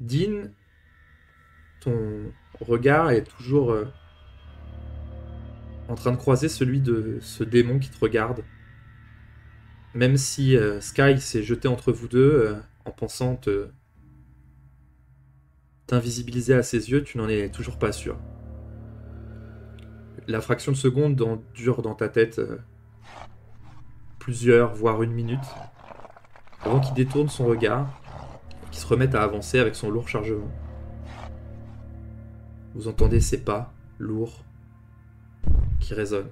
Dean, ton regard est toujours en train de croiser celui de ce démon qui te regarde. Même si Sky s'est jeté entre vous deux en pensant t'invisibiliser à ses yeux, tu n'en es toujours pas sûr. La fraction de seconde dure dans ta tête plusieurs, voire une minute, avant qu'il détourne son regard et qu'il se remette à avancer avec son lourd chargement. Vous entendez ses pas lourds qui résonnent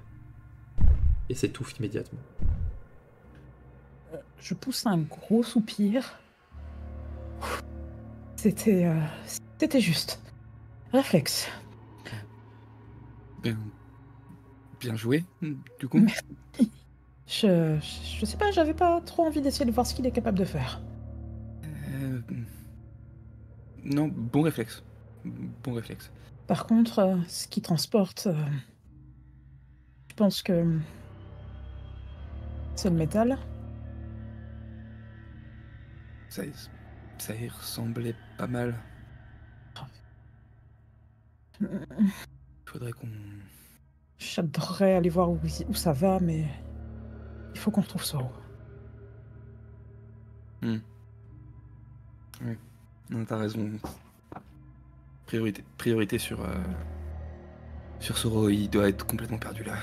et s'étouffent immédiatement. Je pousse un gros soupir. C'était juste. Réflexe. Bien joué, du coup. Merci. Je sais pas, j'avais pas trop envie d'essayer de voir ce qu'il est capable de faire. Non, bon réflexe. Bon réflexe. Par contre, ce qui transporte, je pense que c'est le métal. Ça y ressemblait pas mal. Faudrait qu'on... J'adorerais aller voir où ça va, mais il faut qu'on retrouve ça. Oui, non, t'as raison. Priorité sur Soro, il doit être complètement perdu là.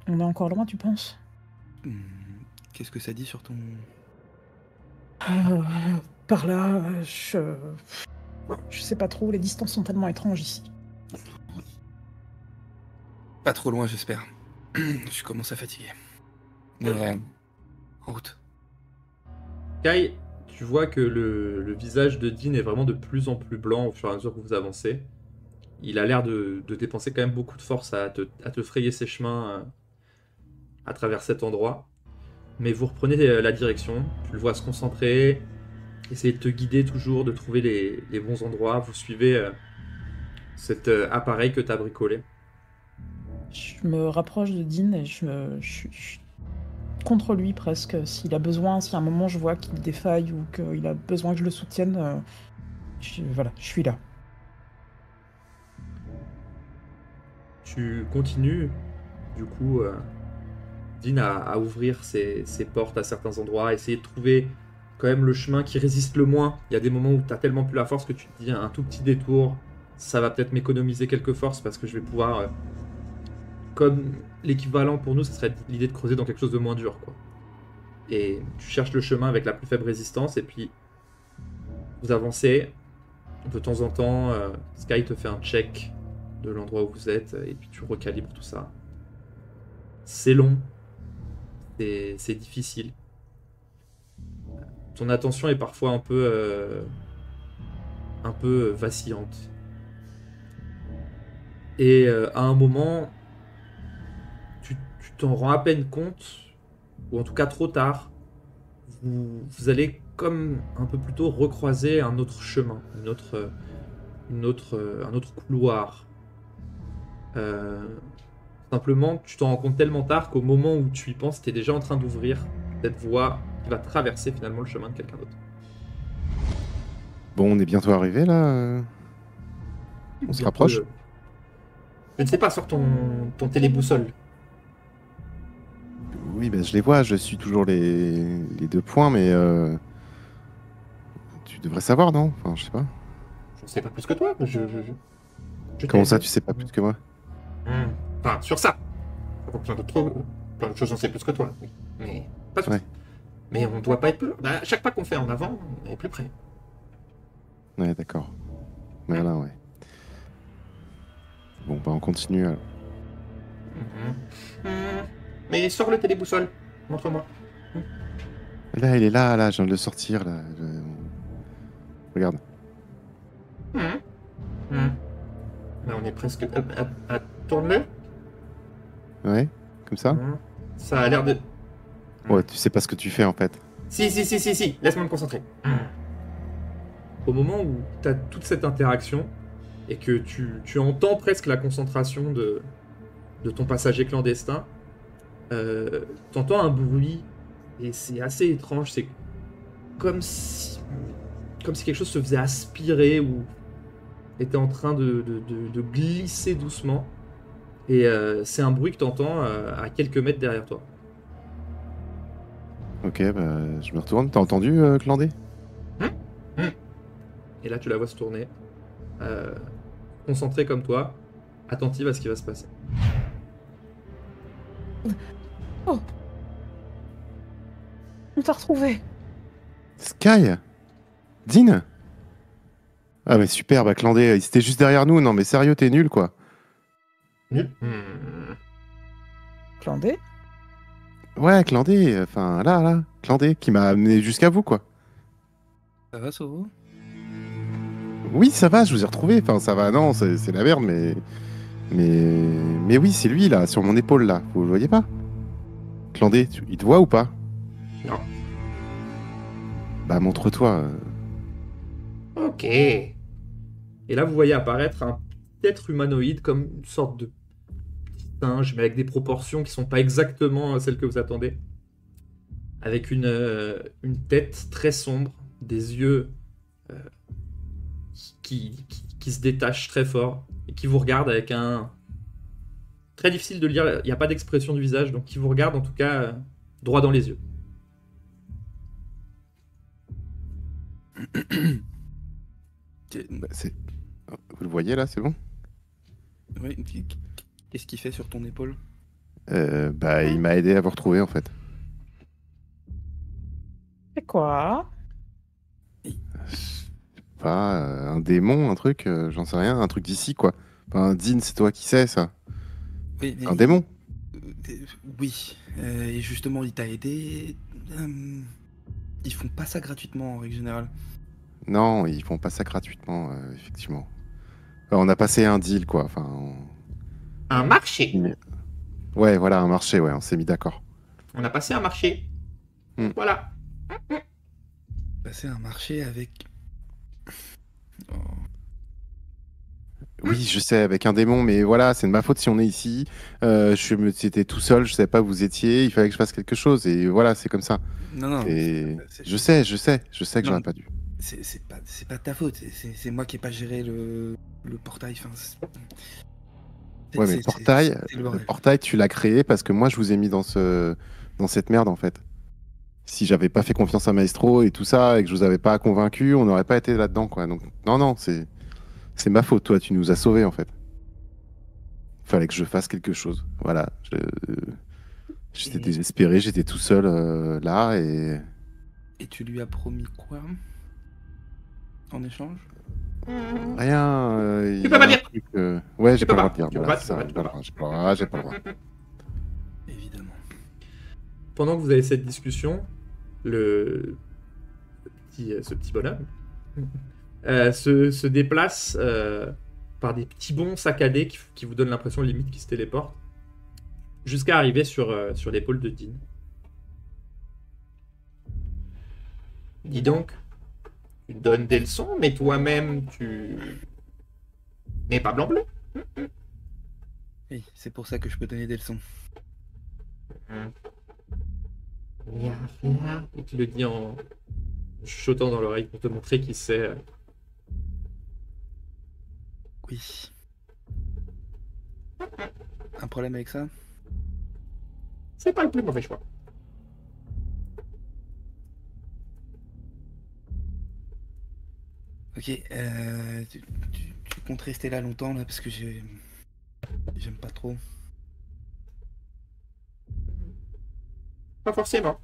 On est encore loin, tu penses? Qu'est-ce que ça dit sur ton... Par là, je sais pas trop, les distances sont tellement étranges ici. Pas trop loin, j'espère. Je commence à fatiguer. Mais en route. Kai, tu vois que le visage de Dean est vraiment de plus en plus blanc au fur et à mesure que vous avancez. Il a l'air de dépenser quand même beaucoup de force à te frayer ses chemins à travers cet endroit. Mais vous reprenez la direction, tu le vois se concentrer, essayer de te guider toujours, de trouver les bons endroits. Vous suivez cet appareil que tu as bricolé. Je me rapproche de Dean et je suis contre lui presque. S'il a besoin, si à un moment je vois qu'il défaille ou qu'il a besoin que je le soutienne, voilà, je suis là. Tu continues, du coup, Dean à ouvrir ses portes à certains endroits, à essayer de trouver quand même le chemin qui résiste le moins. Il y a des moments où tu as tellement plus la force que tu te dis un tout petit détour, ça va peut-être m'économiser quelques forces parce que je vais pouvoir, comme l'équivalent pour nous, ce serait l'idée de creuser dans quelque chose de moins dur, quoi. Et tu cherches le chemin avec la plus faible résistance, et puis vous avancez. De temps en temps, Sky te fait un check de l'endroit où vous êtes, et puis tu recalibres tout ça. C'est long, c'est difficile. Ton attention est parfois un peu vacillante. Et à un moment, tu t'en rends à peine compte, ou en tout cas trop tard, vous allez comme un peu plus tôt recroiser un autre chemin, un autre couloir. Simplement, tu t'en rends compte tellement tard qu'au moment où tu y penses, tu es déjà en train d'ouvrir cette voie qui va traverser finalement le chemin de quelqu'un d'autre. Bon, on est bientôt arrivé là. On se rapproche. Je ne sais pas, sur ton téléboussole. Oui, ben, je les vois, je suis toujours les 2 points, mais tu devrais savoir, non? Enfin, je sais pas. Je ne sais pas plus que toi. Comment ça, tu sais pas plus que moi? Enfin, sur ça. Plein de choses, j'en sais plus que toi. Oui. Mais pas tout. Ouais. Mais on doit pas être plus. Bah, chaque pas qu'on fait en avant, on est plus près. Ouais, d'accord. Voilà, ouais. Bon, bah on continue alors. Mais sors le téléboussole. Montre-moi. Là, il est là, je viens de le sortir, là. Regarde. Là, on est presque. Tourne-le. Ouais, comme ça? Ça a l'air de. Ouais, tu sais pas ce que tu fais en fait. Si. Laisse-moi me concentrer. Au moment où tu as toute cette interaction et que tu entends presque la concentration de ton passager clandestin, t'entends un bruit et c'est assez étrange. C'est comme si quelque chose se faisait aspirer ou était en train de glisser doucement. Et c'est un bruit que tu entends à quelques mètres derrière toi. Ok, bah, je me retourne. T'as entendu, Clandé? Et là, tu la vois se tourner, concentrée comme toi, attentive à ce qui va se passer. On t'a retrouvé. Sky? Dean? Ah, mais super, bah, Clandé, il était juste derrière nous. Non, mais sérieux, t'es nul, quoi. Nul. Clandé. Ouais, Clandé, enfin, là, Clandé, qui m'a amené jusqu'à vous, quoi. Ça va, Soro? Oui, ça va, je vous ai retrouvé. Enfin, ça va, non, c'est la merde, mais oui, c'est lui, là, sur mon épaule, là. Vous le voyez pas? Clandé, il te voit ou pas? Non. Bah, montre-toi. Ok. Et là, vous voyez apparaître un petit être humanoïde comme une sorte de petit singe, mais avec des proportions qui sont pas exactement celles que vous attendez. Avec une tête très sombre, des yeux qui se détachent très fort et qui vous regardent avec un... Très difficile de lire, il n'y a pas d'expression du visage, donc qui vous regarde en tout cas droit dans les yeux. Bah, vous le voyez, là, c'est bon? Oui, qu'est-ce qu'il fait sur ton épaule? Bah, il m'a aidé à vous retrouver, en fait. C'est quoi? Pas un démon, un truc, j'en sais rien, un truc d'ici, quoi. Enfin, Dean, c'est toi qui sais, ça. Oui, mais Un démon? Oui, et justement, il t'a aidé. Ils font pas ça gratuitement en règle générale. Non, ils font pas ça gratuitement, effectivement. Enfin, on a passé un deal, quoi. Enfin, Un marché. ouais, voilà, un marché, ouais, on s'est mis d'accord. On a passé un marché. Voilà. Passer un marché avec. Oh. Oui, je sais, avec un démon, mais voilà, c'est de ma faute si on est ici. J'étais tout seul, je savais pas où vous étiez, il fallait que je fasse quelque chose, et voilà, c'est comme ça. Non, Je sais que Non, j'aurais pas dû. c'est pas de ta faute, c'est moi qui ai pas géré le portail. Enfin, Ouais, mais c'est le le bordel. portail, tu l'as créé parce que moi, je vous ai mis dans cette merde, en fait. Si j'avais pas fait confiance à Maestro et tout ça, et que je vous avais pas convaincu, on n'aurait pas été là-dedans, quoi. Donc, non, c'est ma faute, toi, tu nous as sauvés, en fait. Fallait que je fasse quelque chose. Voilà. J'étais désespéré, j'étais tout seul là, et Et tu lui as promis quoi en échange? rien. Tu Il y peux a pas un dire. truc, ouais, j'ai peux pas le droit pas. de dire. Tu peux Voilà, pas, c'est tu peux ça, pas, j'ai tu pas peux le pas. droit, j'ai pas le droit. Évidemment. Pendant que vous avez cette discussion, ce petit bonhomme se déplace par des petits bonds saccadés qui vous donnent l'impression limite qu'il se téléporte jusqu'à arriver sur l'épaule de Dean. Dis donc, tu donnes des leçons, mais toi-même, tu n'es pas blanc-bleu. Oui, c'est pour ça que je peux donner des leçons. Et tu le dis en chuchotant dans l'oreille pour te montrer qu'il sait. Oui. Un problème avec ça? C'est pas le plus mauvais choix. Ok, tu comptes rester là longtemps là parce que j'aime pas trop. Pas forcément.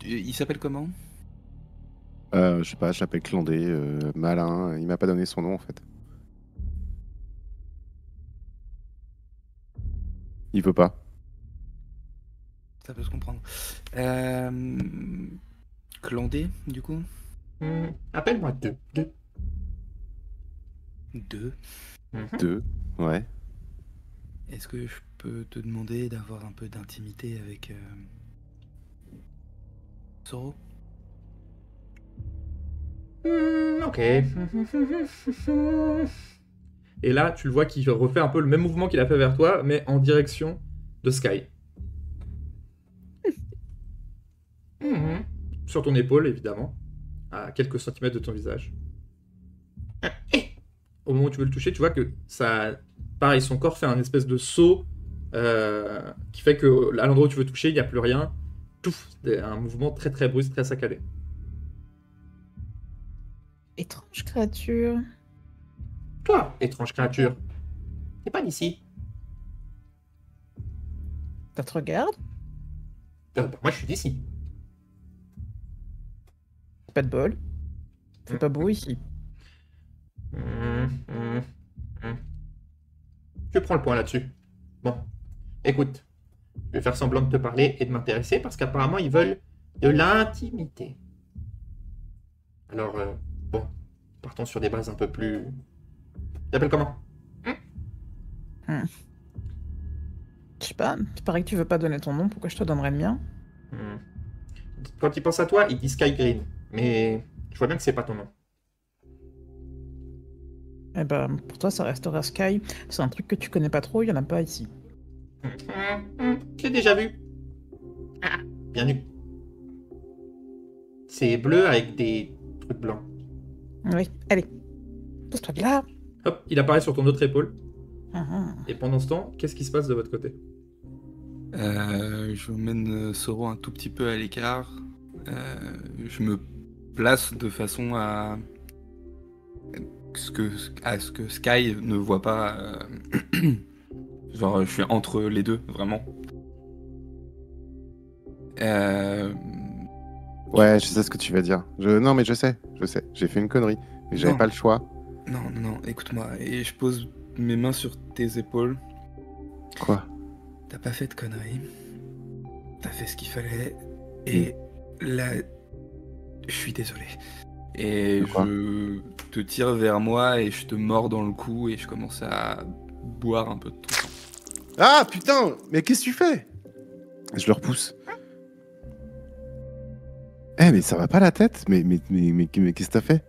Il s'appelle comment? Je sais pas, je l'appelle Clandé, malin. Il m'a pas donné son nom, en fait. Il veut pas. Ça peut se comprendre. Clandé, du coup? Appelle-moi deux. Deux. Deux, ouais. Est-ce que je peux te demander d'avoir un peu d'intimité avec Soro? Ok. Et là, tu le vois qu'il refait un peu le même mouvement qu'il a fait vers toi, mais en direction de Sky. Mhm. Sur ton épaule, évidemment, à quelques centimètres de ton visage. Au moment où tu veux le toucher, tu vois que ça... Pareil, son corps fait un espèce de saut qui fait que à l'endroit où tu veux toucher, il n'y a plus rien. Touf, un mouvement très très brusque, très saccadé. Étrange créature. Toi, étrange créature, t'es pas d'ici. Ça te regarde? Moi, je suis d'ici. Pas de bol. C'est pas beau ici. Je prends le point là-dessus. Bon, écoute, je vais faire semblant de te parler et de m'intéresser parce qu'apparemment ils veulent de l'intimité. Alors, bon, partons sur des bases un peu plus... Tu t'appelles comment? Je sais pas, il paraît que tu veux pas donner ton nom, pourquoi je te donnerais le mien? Quand ils pensent à toi, ils disent Sky Green. Mais je vois bien que c'est pas ton nom. Eh ben, pour toi, ça restera Sky. C'est un truc que tu connais pas trop, il y en a pas ici. Je l'ai déjà vu. Bien vu. C'est bleu avec des trucs blancs. Oui, allez. Pousse-toi de là. Hop, il apparaît sur ton autre épaule. Mhm. Et pendant ce temps, qu'est-ce qui se passe de votre côté? Je mène Soro un tout petit peu à l'écart. Je me place de façon à ce que Sky ne voit pas. Genre, je suis entre les deux, vraiment. Ouais, je sais ce que tu vas dire. Non, mais je sais. J'ai fait une connerie. Mais j'avais Non. pas le choix. Non, écoute-moi. Et je pose mes mains sur tes épaules. Quoi? T'as pas fait de conneries. T'as fait ce qu'il fallait. Et là, je suis désolé. Et Quoi? je te tire vers moi et je te mords dans le cou et je commence à boire un peu de ton sang. Ah, putain! Mais qu'est-ce que tu fais? Je le repousse. Eh, mais ça va pas la tête? Mais qu'est-ce que t'as fait?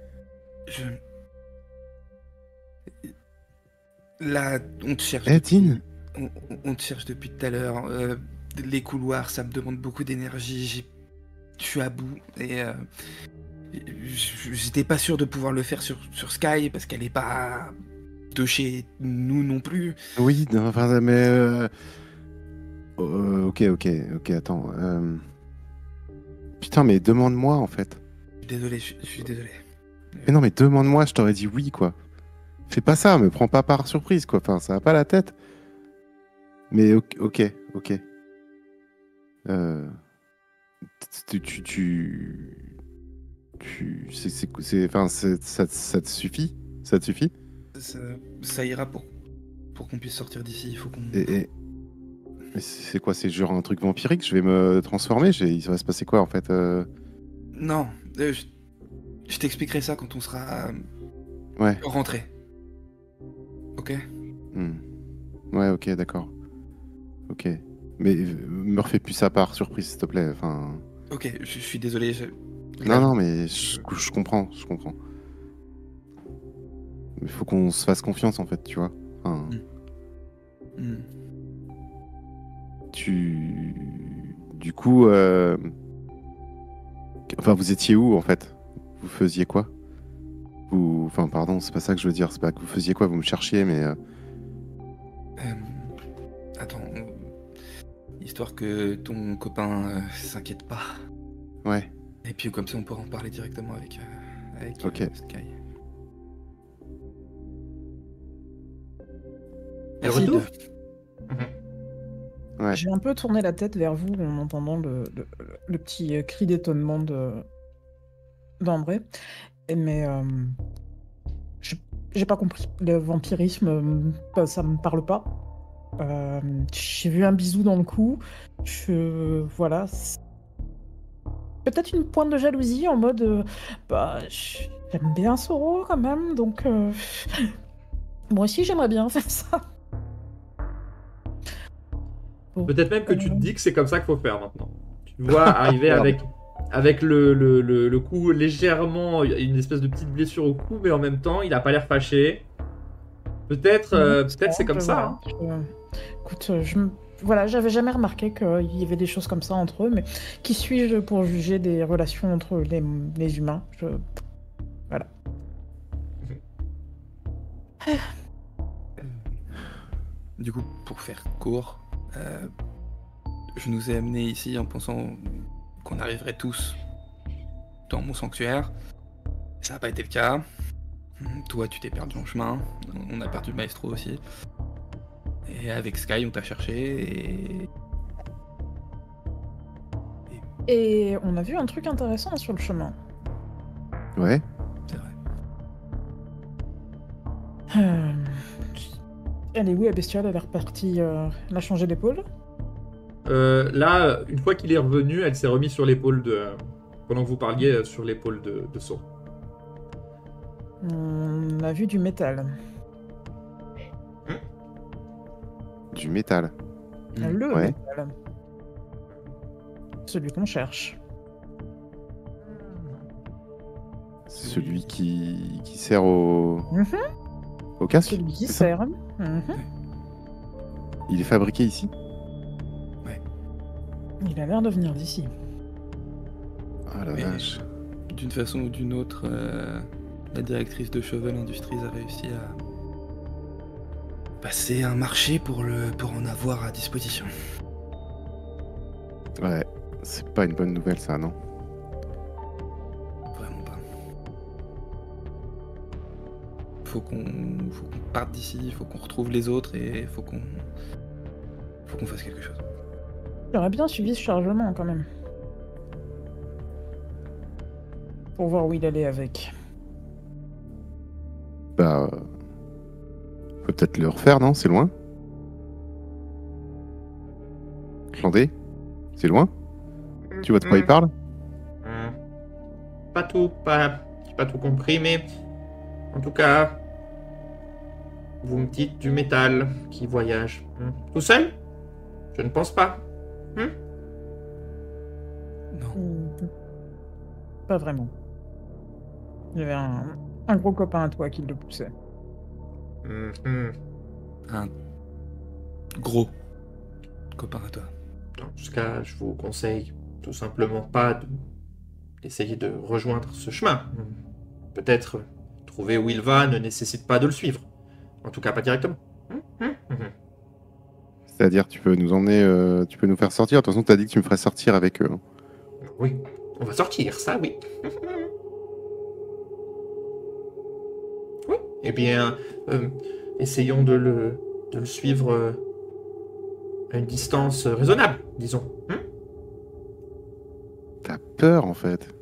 Là, on te cherche. Eh, Dean? On te cherche depuis tout à l'heure. Les couloirs, ça me demande beaucoup d'énergie. Je suis à bout et j'étais pas sûr de pouvoir le faire sur Sky parce qu'elle est pas de chez nous non plus. Oui, non, enfin, mais... Ok, attends. Putain, mais demande-moi, en fait. Je suis désolé. Mais non, mais demande-moi, je t'aurais dit oui, quoi. Fais pas ça, me prends pas par surprise, quoi. Enfin, ça va pas la tête. Mais ok. Enfin, ça te suffit? Ça te suffit? Ça ira pour qu'on puisse sortir d'ici. Il faut qu'on... Mais c'est quoi? C'est genre un truc vampirique? Je vais me transformer? Il va se passer quoi, en fait? Non, je t'expliquerai ça quand on sera Ouais. rentré. Ok? Ouais, ok, d'accord. Ok. Mais me refais plus ça par surprise, s'il te plaît. Enfin... Ok, je suis désolé. Non, mais je comprends. Il faut qu'on se fasse confiance, en fait, tu vois. Enfin, Du coup... Enfin, vous étiez où, en fait? Vous faisiez quoi? Enfin, pardon, c'est pas ça que je veux dire. C'est pas que vous faisiez quoi? Vous me cherchiez, mais... Attends, histoire que ton copain s'inquiète pas. Ouais. Et puis comme ça, on pourra en parler directement avec Ok. Sky. Et Merci retour Ouais. J'ai un peu tourné la tête vers vous en entendant le petit cri d'étonnement d'André. Mais j'ai pas compris. Le vampirisme, ça me parle pas. J'ai vu un bisou dans le cou. Voilà. Peut-être une pointe de jalousie en mode... j'aime bien Soro quand même, donc... Moi aussi j'aimerais bien faire ça. Bon. Peut-être même que tu te dis que c'est comme ça qu'il faut faire maintenant. Tu te vois arriver avec le cou légèrement, une espèce de petite blessure au cou, mais en même temps, il a pas l'air fâché. Peut-être c'est comme ça. Hein. Écoute, voilà, j'avais jamais remarqué qu'il y avait des choses comme ça entre eux, mais qui suis-je pour juger des relations entre les humains? Voilà. Du coup, pour faire court, je nous ai amenés ici en pensant qu'on arriverait tous dans mon sanctuaire. Ça n'a pas été le cas. Toi, tu t'es perdu en chemin. On a perdu le maestro aussi. Et avec Sky, on t'a cherché Et on a vu un truc intéressant sur le chemin. Ouais. c'est vrai. Elle est où, la bestiole? Elle est repartie... Elle a changé d'épaule? Là, une fois qu'il est revenu, elle s'est remise sur l'épaule de... pendant que vous parliez, sur l'épaule de Saul. On a vu du métal. Du métal. Le Ouais. métal. Celui qu'on cherche. Celui qui sert au casque. Celui qui c'est ça sert. Il est fabriqué ici. Il a l'air de venir d'ici. Ah la Mais- vache. D'une façon ou d'une autre, la directrice de Shovel Industries a réussi à passer un marché pour en avoir à disposition. Ouais. C'est pas une bonne nouvelle ça, non? Vraiment pas. Faut qu'on parte d'ici, il faut qu'on retrouve les autres et faut qu'on fasse quelque chose. J'aurais bien suivi ce chargement quand même. Pour voir où il allait avec. Bah. Faut peut-être le refaire, non? C'est loin? Clandé? C'est loin? Tu vois de quoi il parle? Pas tout, j'ai pas tout compris, mais en tout cas, vous me dites du métal qui voyage. Tout seul? Je ne pense pas. Non. Pas vraiment. Il y avait un gros copain à toi qui le poussait. Un gros copain à toi. Dans ce cas, je vous conseille tout simplement pas d'essayer de rejoindre ce chemin. Peut-être trouver où il va ne nécessite pas de le suivre. En tout cas, pas directement. C'est-à-dire, tu peux nous emmener, tu peux nous faire sortir. De toute façon, t'as dit que tu me ferais sortir avec eux. Oui, on va sortir, ça oui. Oui, eh bien, essayons de le suivre à une distance raisonnable, disons. T'as peur, en fait.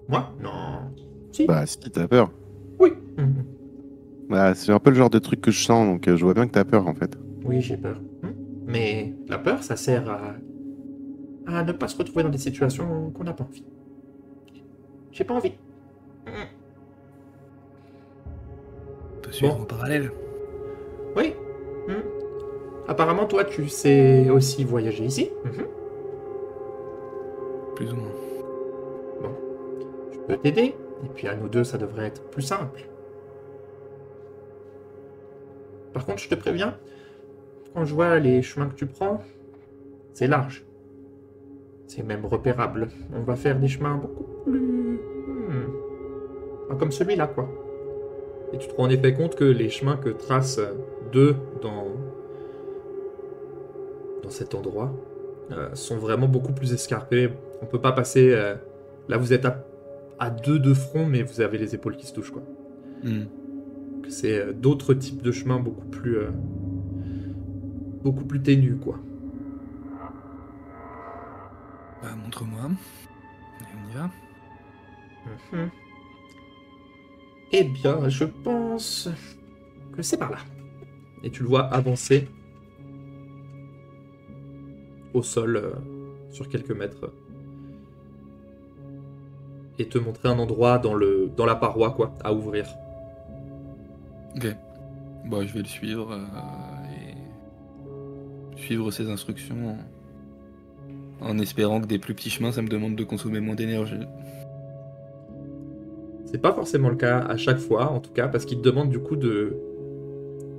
Moi? Non. Si. Bah, si, t'as peur. Oui. Bah, c'est un peu le genre de truc que je sens, donc je vois bien que t'as peur, en fait. Oui, j'ai peur. Mais la peur, ça sert à ne pas se retrouver dans des situations qu'on n'a pas envie. J'ai pas envie. On peut suivre Bon. en parallèle. Oui. Apparemment, toi, tu sais aussi voyager ici. Plus ou moins. Je peux t'aider. Et puis à nous deux, ça devrait être plus simple. Par contre, je te préviens, quand je vois les chemins que tu prends, c'est large. C'est même repérable. On va faire des chemins beaucoup plus... Pas comme celui-là, quoi. Et tu te rends en effet compte que les chemins que tracent deux dans cet endroit sont vraiment beaucoup plus escarpés. On peut pas passer... Là, vous êtes à deux de front, mais vous avez les épaules qui se touchent, quoi. C'est d'autres types de chemins beaucoup plus ténus, quoi. Bah, montre-moi. Et on y va. Eh bien, je pense que c'est par là. Et tu le vois avancer au sol sur quelques mètres. Et te montrer un endroit dans la paroi, quoi, à ouvrir. Ok. Bah, je vais le suivre et suivre ses instructions en espérant que des plus petits chemins, ça me demande de consommer moins d'énergie. C'est pas forcément le cas à chaque fois, en tout cas, parce qu'il te demande du coup de...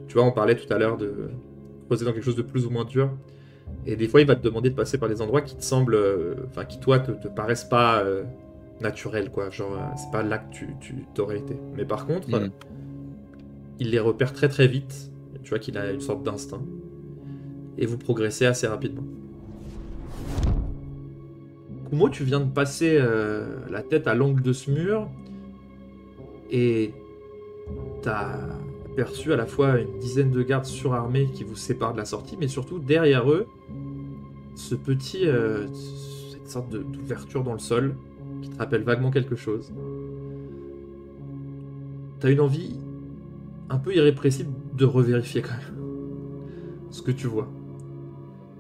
Tu vois, on parlait tout à l'heure de creuser dans quelque chose de plus ou moins dur. Et des fois, il va te demander de passer par des endroits qui te semblent, enfin, qui toi te paraissent pas naturels, quoi. Genre, c'est pas là que tu t'aurais été. Mais par contre, il les repère très très vite. Tu vois qu'il a une sorte d'instinct. Et vous progressez assez rapidement. Kumo, tu viens de passer la tête à l'angle de ce mur. Et t'as aperçu à la fois une dizaine de gardes surarmés qui vous séparent de la sortie, mais surtout derrière eux, cette sorte d'ouverture dans le sol qui te rappelle vaguement quelque chose. T'as une envie un peu irrépressible de revérifier quand même ce que tu vois.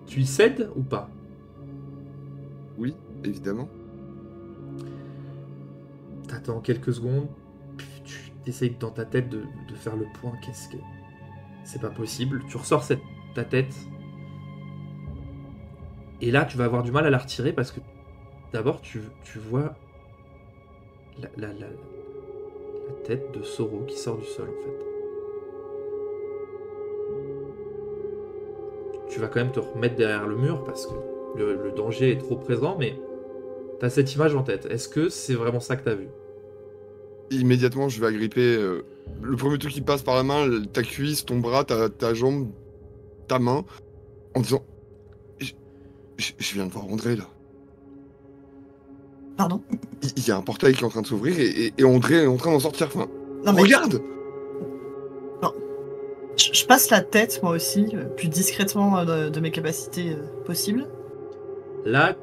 Tu y cèdes ou pas? Oui, évidemment. T'attends quelques secondes, puis tu essayes dans ta tête de faire le point. Qu'est-ce que... C'est pas possible. Tu ressors ta tête. Et là, tu vas avoir du mal à la retirer parce que d'abord, tu vois la tête de Soro qui sort du sol, en fait. Tu vas quand même te remettre derrière le mur parce que le danger est trop présent, mais t'as cette image en tête. Est-ce que c'est vraiment ça que t'as vu? Immédiatement, je vais agripper le premier truc qui passe par la main, ta cuisse, ton bras, ta jambe, ta main, en disant je viens de voir André, là. Pardon? Il y a un portail qui est en train de s'ouvrir et André est en train d'en sortir. Enfin, Non, mais regarde! Non. Je passe la tête, moi aussi, plus discrètement de mes capacités possibles. Là,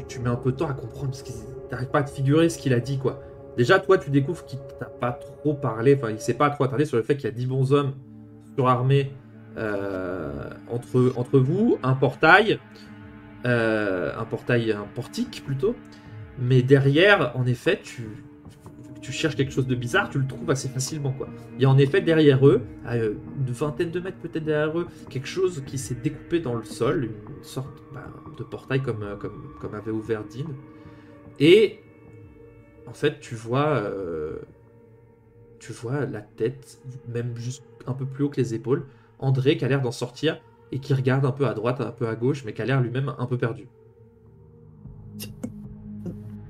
tu mets un peu de temps à comprendre parce que t'arrives pas à te figurer ce qu'il a dit, quoi. Déjà, toi, tu découvres qu'il t'a pas trop parlé, enfin, il s'est pas trop attardé sur le fait qu'il y a 10 bons hommes surarmés entre vous, un portail, un portique plutôt. Mais derrière, en effet, tu cherches quelque chose de bizarre, tu le trouves assez facilement, quoi. Il y a en effet derrière eux, à une vingtaine de mètres peut-être derrière eux, quelque chose qui s'est découpé dans le sol, une sorte de portail comme avait ouvert Dean. Et en fait, tu vois la tête, même juste un peu plus haut que les épaules, André qui a l'air d'en sortir et qui regarde un peu à droite, un peu à gauche, mais qui a l'air lui-même un peu perdu.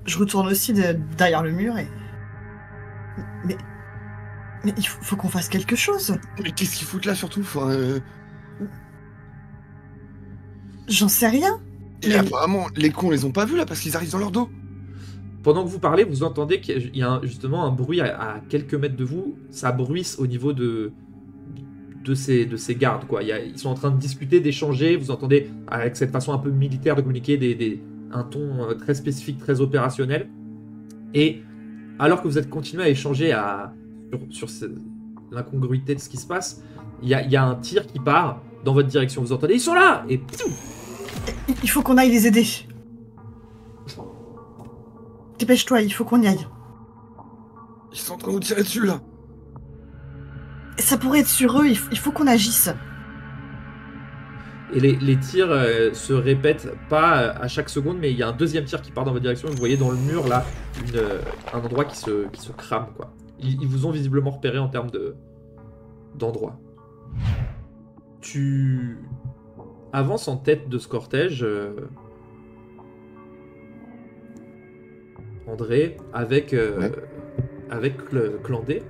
Je retourne aussi derrière le mur et... Mais il faut qu'on fasse quelque chose. Mais qu'est-ce qu'ils foutent là, surtout? Enfin, J'en sais rien. et apparemment, les cons les ont pas vus, là, parce qu'ils arrivent dans leur dos. Pendant que vous parlez, vous entendez qu'il y a justement un bruit à quelques mètres de vous. Ça bruisse au niveau de ces gardes, quoi. Ils sont en train de discuter, d'échanger. Vous entendez, avec cette façon un peu militaire de communiquer, un ton très spécifique, très opérationnel. Et alors que vous êtes continué à échanger sur l'incongruité de ce qui se passe, il y a un tir qui part dans votre direction. Vous entendez, ils sont là! Et il faut qu'on aille les aider. Dépêche-toi, il faut qu'on y aille. Ils sont en train de nous tirer dessus, là. Ça pourrait être sur eux, il faut qu'on agisse. Et les tirs se répètent pas à chaque seconde, mais il y a un deuxième tir qui part dans votre direction. Vous voyez dans le mur là un endroit qui se crame, quoi. Ils vous ont visiblement repéré en termes d'endroit. Tu avances en tête de ce cortège, André, avec le Clandé.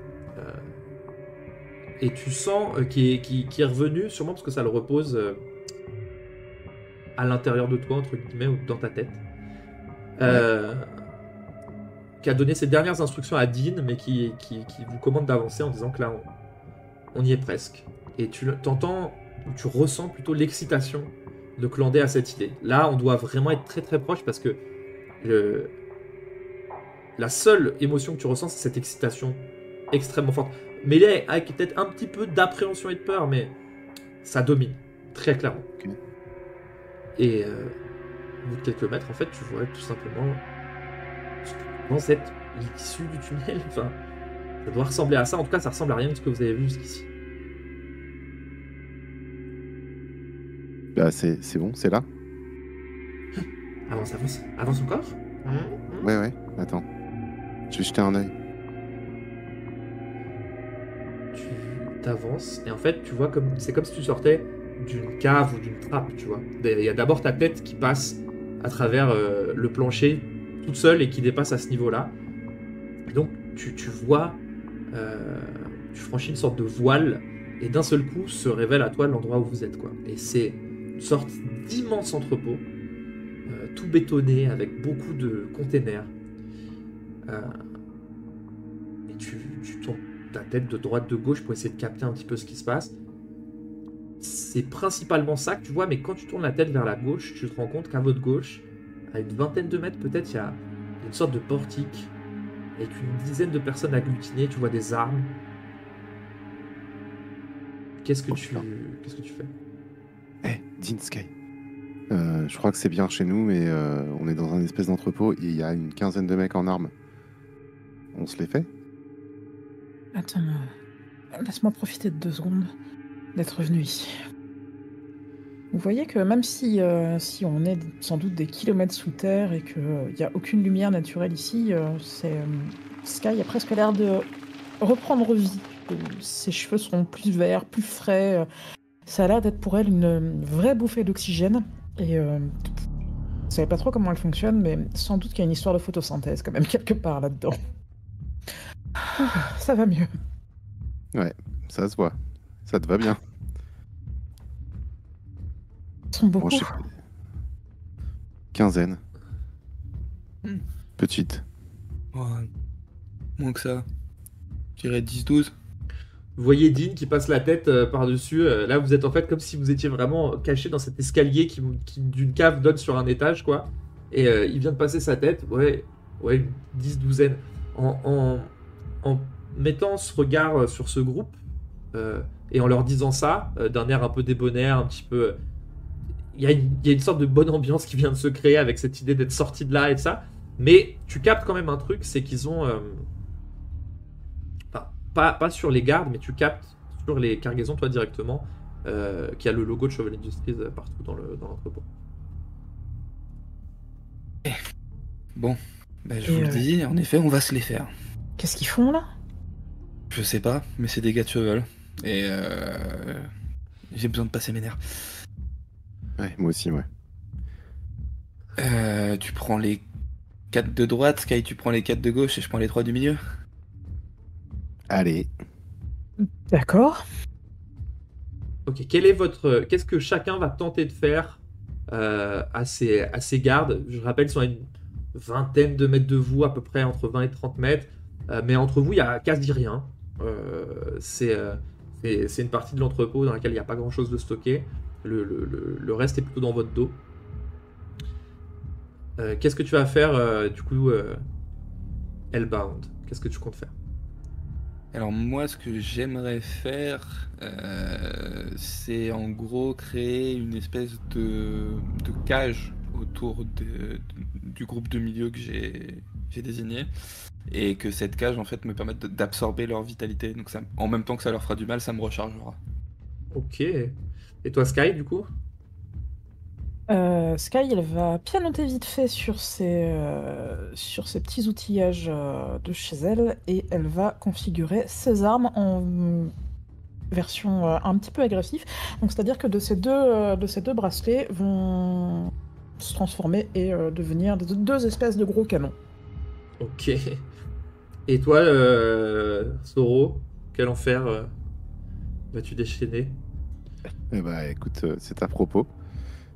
Et tu sens qui est revenu, sûrement parce que ça le repose à l'intérieur de toi, entre guillemets, ou dans ta tête. Qui a donné ses dernières instructions à Dean, mais qui vous commande d'avancer en disant que là, on y est presque. Et tu ressens plutôt l'excitation de Clandé à cette idée. Là, on doit vraiment être très très proche parce que la seule émotion que tu ressens, c'est cette excitation extrêmement forte. Mêlée avec peut-être un petit peu d'appréhension et de peur, mais ça domine, très clairement. Okay. Et au bout de quelques mètres, en fait, tu vois tout simplement l'issue du tunnel. Enfin, ça doit ressembler à ça. En tout cas, ça ressemble à rien de ce que vous avez vu jusqu'ici. Bah, c'est bon, c'est là. Avance encore. Ouais, attends. Je vais jeter un œil. Tu t'avances et en fait tu vois c'est comme si tu sortais d'une cave ou d'une trappe, tu vois. Il y a d'abord ta tête qui passe à travers le plancher toute seule et qui dépasse à ce niveau-là. Et donc tu vois, tu franchis une sorte de voile et d'un seul coup se révèle à toi l'endroit où vous êtes, quoi. Et c'est une sorte d'immense entrepôt, tout bétonné avec beaucoup de containers. Et tu tournes ta tête de droite de gauche pour essayer de capter un petit peu ce qui se passe. C'est principalement ça que tu vois, mais quand tu tournes la tête vers la gauche, tu te rends compte qu'à votre gauche, à une vingtaine de mètres peut-être, il y a une sorte de portique avec une dizaine de personnes agglutinées, tu vois des armes. Qu'est-ce que tu fais? Dean, Sky. Je crois que c'est bien chez nous, mais on est dans un espèce d'entrepôt et il y a une quinzaine de mecs en armes. On se les fait? Attends, laisse-moi profiter de 2 secondes d'être venu ici. Vous voyez que même si on est sans doute des kilomètres sous terre et qu'il n'y a aucune lumière naturelle ici, Sky a presque l'air de reprendre vie. Ses cheveux sont plus verts, plus frais. Ça a l'air d'être pour elle une vraie bouffée d'oxygène. Et je ne savais pas trop comment elle fonctionne, mais sans doute qu'il y a une histoire de photosynthèse quand même quelque part là-dedans. Ça va mieux. Ouais, ça se voit. Ça te va bien. Ils sont beaucoup. Bon, je sais pas. Quinzaine. Petite. Ouais. Moins que ça. Je dirais 10-12. Vous voyez Dean qui passe la tête par-dessus. Là, vous êtes en fait comme si vous étiez vraiment caché dans cet escalier qui d'une cave donne sur un étage, quoi. Et il vient de passer sa tête. Ouais, une 10-12aine. En mettant ce regard sur ce groupe et en leur disant ça, d'un air un peu débonnaire, un petit peu... Il y a une sorte de bonne ambiance qui vient de se créer avec cette idée d'être sorti de là et de ça. Mais tu captes quand même un truc, c'est qu'ils ont... Pas sur les gardes, mais tu captes sur les cargaisons, toi, directement, qu'il y a le logo de Chauvel Industries partout dans l'entrepôt. Bon, je vous le dis, en effet, on va se les faire. Qu'est-ce qu'ils font là? Je sais pas, mais c'est des gars de cheval. Et j'ai besoin de passer mes nerfs. Ouais, moi aussi, ouais. Tu prends les 4 de droite, Sky, tu prends les 4 de gauche et je prends les 3 du milieu. Allez. D'accord. Ok, qu'est-ce que chacun va tenter de faire à ces gardes? Je rappelle, ils sont à une vingtaine de mètres de vous, à peu près entre 20 et 30 mètres. Mais entre vous, il y a quasi rien. C'est une partie de l'entrepôt dans laquelle il n'y a pas grand-chose de stocké. Le reste est plutôt dans votre dos. Qu'est-ce que tu vas faire, du coup, Hellbound? Qu'est-ce que tu comptes faire? Alors moi, ce que j'aimerais faire, c'est en gros créer une espèce de cage autour du groupe de milieu que j'ai désigné, et que cette cage en fait me permette d'absorber leur vitalité. Donc ça, en même temps que ça leur fera du mal, ça me rechargera. Ok. Et toi, Sky, du coup? Sky, elle va pianoter vite fait sur ses petits outillages de chez elle et elle va configurer ses armes en version un petit peu agressive. Donc c'est-à-dire que de ces deux bracelets vont se transformer et devenir deux espèces de gros canons. Ok. Et toi, Soro, quel enfer vas-tu déchaîner? Eh bah, écoute, c'est à propos.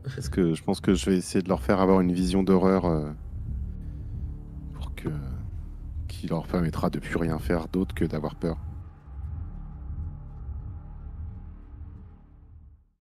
Parce que je pense que je vais essayer de leur faire avoir une vision d'horreur qui leur permettra de plus rien faire d'autre que d'avoir peur.